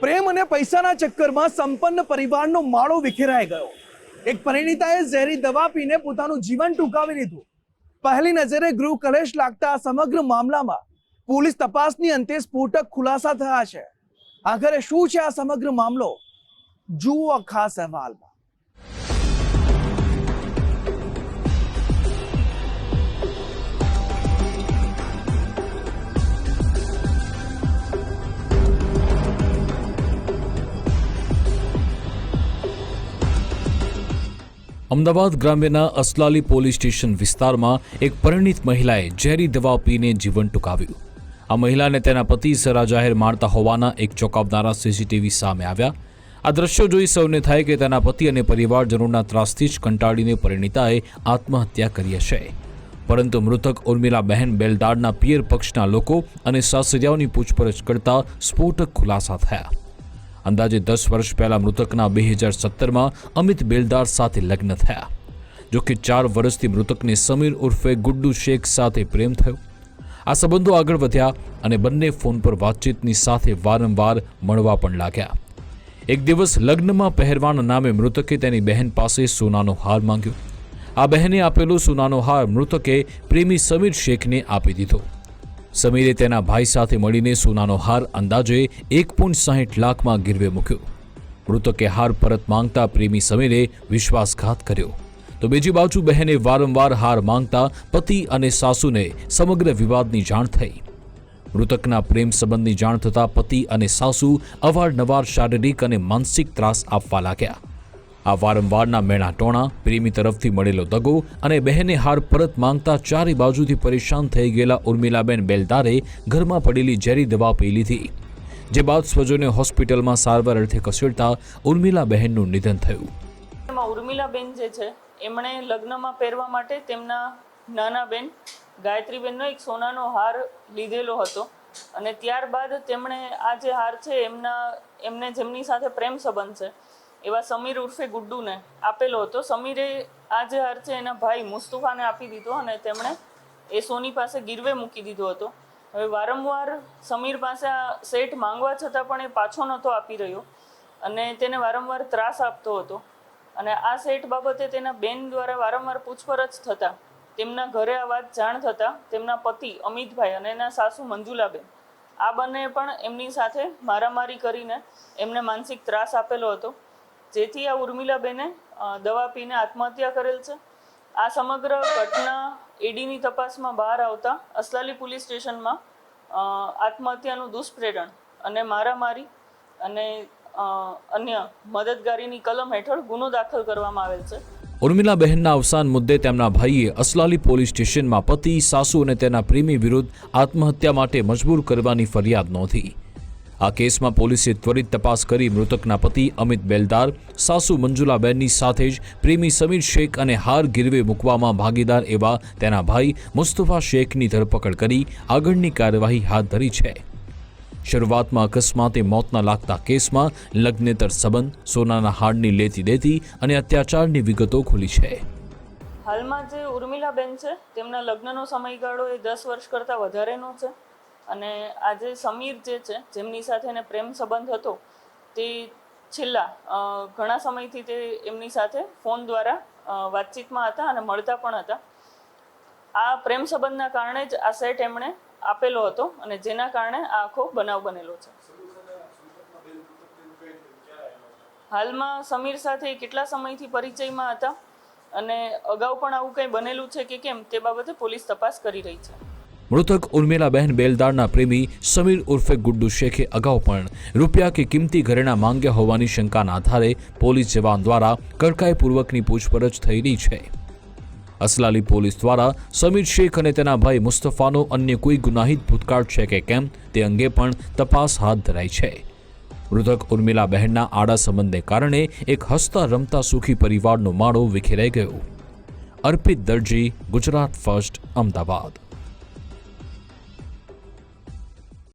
પ્રેમ અને પૈસાના ચક્કરમાં સંપન્ન પરિવારનો માળો વિખેરાઈ ગયો। એક પરિણીતાએ ઝેરી દવા પીને પોતાનું જીવન ટૂંકાવી લીધું। પહેલી નજરે ગૃહ કલેશ લાગતા આ સમગ્ર મામલામાં પોલીસ તપાસની અંતે સ્ફોટક ખુલાસા થયા છે। આખરે શું છે આ સમગ્ર મામલો, જુઓ ખાસ અહેવાલમાં। અમદાવાદ ગ્રામ્યના અસલાલી પોલીસ સ્ટેશન વિસ્તારમાં એક પરિણીત મહિલાએ ઝેરી દવા પીને જીવન ટૂંકાવ્યું। આ મહિલાને તેના પતિ સરા જાહેર મારતા હોવાના એક ચોંકાવનારા સીસીટીવી સામે આવ્યા। આ દ્રશ્યો જોઈ સૌને થાય કે તેના પતિ અને પરિવારજનોના ત્રાસથી જ કંટાળીને પરિણીતાએ આત્મહત્યા કરી હશે। પરંતુ મૃતક ઉર્મિલાબહેન બેલદારના પિયર પક્ષના લોકો અને સાસરિયાઓની પૂછપરછ કરતા સ્ફોટક ખુલાસા થયા। અંદાજે 10 વર્ષ પહેલા મૃતકના 2017માં અમિત બેલદાર સાથે લગ્ન થયા। જો કે 4 વર્ષથી મૃતકને સમીર ઉર્ફે ગુડ્ડુ શેખ સાથે પ્રેમ થયો। આ સંબંધો આગળ વધ્યા અને બંને ફોન પર વાતચીતની સાથે વારંવાર મળવા પણ લાગ્યા। એક દિવસ લગ્નમાં પહેરવાના નામે મૃતકે તેની બહેન પાસે સોનાનો હાર માંગ્યો। આ બહેને આપેલો સોનાનો હાર મૃતકે પ્રેમી સમીર શેખને આપી દીધો। સમીરે તેના ભાઈ સાથે મળીને સોનાનો હાર અંદાજે 1.60 લાખમાં ગીરવે મૂક્યો। મૃતકે હાર પરત માંગતા પ્રેમી સમીરે વિશ્વાસઘાત કર્યો, તો બીજી બાજુ બહેને વારંવાર હાર માંગતા પતિ અને સાસુને સમગ્ર વિવાદની જાણ થઈ। મૃતકના પ્રેમ સંબંધની જાણ થતાં પતિ અને સાસુ અવારનવાર શારીરિક અને માનસિક ત્રાસ આપવા લાગ્યા। આ વારંવારના મેણાટોણા, પ્રેમી તરફથી મળેલો દગો અને બહેને હાર પરત માંગતા ચારે બાજુથી પરેશાન થઈ ગયેલા ઉર્મિલાબેન બેલદારે ઘરમાં પડેલી ઝેરી દવા પી લીધી, જે બાદ સ્વજને હોસ્પિટલમાં સારવાર અર્થે ખસેડતા ઉર્મિલાબહેનનું નિધન થયું। ઉર્મિલાબેન જે છે એમણે લગ્નમાં પહેરવા માટે તેમના નાના બેન ગાયત્રીબેનનો એક સોનાનો હાર લીધેલો હતો અને ત્યારબાદ તેમણે આ જે હાર છે એમને જેમની સાથે પ્રેમ સંબંધ છે એવા સમીર ઉર્ફે ગુડ્ડુને આપેલો હતો। સમીરે આ જે હાર છે એના ભાઈ મુસ્તફાને આપી દીધો અને તેમણે એ સોની પાસે ગીરવે મૂકી દીધો હતો। હવે વારંવાર સમીર પાસે આ સેટ માંગવા છતાં પણ એ પાછો નહોતો આપી રહ્યો અને તેને વારંવાર ત્રાસ આપતો હતો અને આ સેટ બાબતે તેના બેન દ્વારા વારંવાર પૂછપરછ થતાં તેમના ઘરે આ વાત જાણ થતાં તેમના પતિ અમિતભાઈ અને એના સાસુ મંજુલાબેન આ બંને પણ એમની સાથે મારામારી કરીને એમને માનસિક ત્રાસ આપેલો હતો, જેથી આ ઉર્મિલાબેને દવા પીને આત્મહત્યા કરેલ છે। આ સમગ્ર ઘટના ઈડીની તપાસમાં બહાર આવતા અસલાલી પોલીસ સ્ટેશનમાં આત્મહત્યાનું દુષ્પ્રેરણ અને મારામારી અને અન્ય મદદગારીની કલમ હેઠળ ગુનો દાખલ કરવામાં આવેલ છે। ઉર્મિલાબહેનના અવસાન મુદ્દે તેમના ભાઈએ અસલાલી પોલીસ સ્ટેશનમાં પતિ, સાસુ અને તેના પ્રેમી વિરુદ્ધ આત્મહત્યા માટે મજબૂર કરવાની ફરિયાદ નોંધી। આ કેસમાં પોલીસે ત્વરિત તપાસ કરી મૃતકના પતિ અમિત બેલદાર, સાસુ મંજુલાબેનની સાથે જ પ્રેમી સમીર શેખ અને હાર ગીરવે મૂકવામાં ભાગીદાર એવા તેના ભાઈ મુસ્તફા શેખની ધરપકડ કરી આગળની કાર્યવાહી હાથ ધરી છે। શરૂઆતમાં અકસ્માતે મોતના લાગતા કેસમાં લગ્નેતર સંબંધ, સોનાના હારની લેતી દેતી અને અત્યાચારની વિગતો ખુલી છે। હાલમાં જે ઉર્મિલાબેન છે તેમના લગ્નનો સમયગાળો એ 10 વર્ષ કરતાં વધારેનો છે અને આજે સમીર જે છે જેમની સાથે એને પ્રેમ સંબંધ હતો તે છેલ્લા ઘણા સમયથી તે એમની સાથે ફોન દ્વારા વાતચીતમાં હતા અને મળતા પણ હતા। આ પ્રેમ સંબંધના કારણે જ આ સેટ એમણે આપેલો હતો અને જેના કારણે આ આખો બનાવ બનેલો છે। હાલમાં સમીર સાથે કેટલા સમયથી પરિચયમાં હતા અને અગાઉ પણ આવું કંઈ બનેલું છે કે કેમ તે બાબતે પોલીસ તપાસ કરી રહી છે। મૃતક ઉર્મિલાબહેન બેલદારના પ્રેમી સમીર ઉર્ફે ગુડ્ડુ શેખે અગાઉ પણ રૂપિયા કે કિંમતી ઘરેણાં માંગ્યા હોવાની શંકાના આધારે પોલીસ જવાન દ્વારા કડકાઈપૂર્વકની પૂછપરછ થઈ રહી છે। અસલાલી પોલીસ દ્વારા સમીર શેખ અને તેના ભાઈ મુસ્તફાનો અન્ય કોઈ ગુનાહિત ભૂતકાળ છે કે કેમ તે અંગે પણ તપાસ હાથ ધરાઈ છે। મૃતક ઉર્મિલાબહેનના આડા સંબંધને કારણે એક હસતા રમતા સુખી પરિવારનો માળો વિખેરાઈ ગયો। અર્પિત દરજી, ગુજરાત ફર્સ્ટ, અમદાવાદ।